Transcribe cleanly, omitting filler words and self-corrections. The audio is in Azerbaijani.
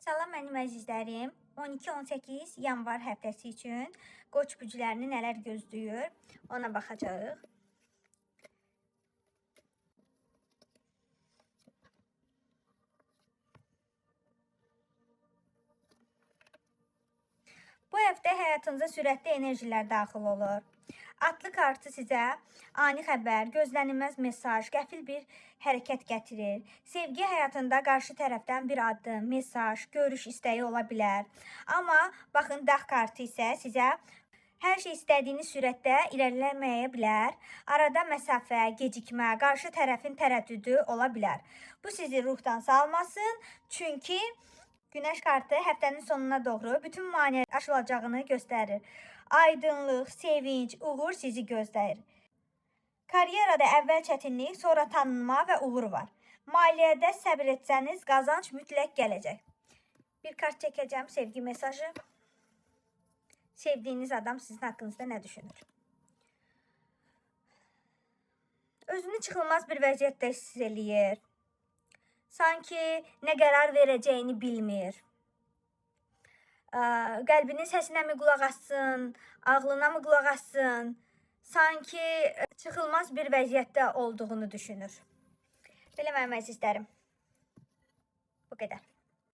Salam mənim əzizlərim. 12-18 yanvar həftəsi üçün Qoç güclərini nələr gözləyir, ona baxacağıq. Bu həftə həyatınıza sürətli enerjilər daxil olur. Atlı kartı sizə ani xəbər, gözlənilməz mesaj, qəfil bir hərəkət gətirir. Sevgi həyatında qarşı tərəfdən bir addım, mesaj, görüş istəyi ola bilər. Amma baxın, dağ kartı isə sizə hər şey istədiyiniz sürətdə irəliləməyə bilər. Arada məsafə, gecikmə, qarşı tərəfin tərəddüdü ola bilər. Bu sizi ruhdan salmasın, çünki Günəş kartı həftənin sonuna doğru bütün maneələr aşılacağını göstərir. Aydınlıq, sevinç, uğur sizi gözləyir. Karyerada əvvəl çətinlik, sonra tanınma və uğur var. Maliyyədə səbir etsəniz, qazanc mütləq gələcək. Bir kart çəkəcəm, sevgi mesajı. Sevdiyiniz adam sizin haqqınızda nə düşünür? Özünü çıxılmaz bir vəziyyətdə hiss eləyir. Sanki nə qərar verəcəyini bilmir. Qəlbinin səsinə mi qulaq assın, ağlına mı qulaq assın? Sanki çıxılmaz bir vəziyyətdə olduğunu düşünür. Belə mənim əzizlərim. Bu qədər.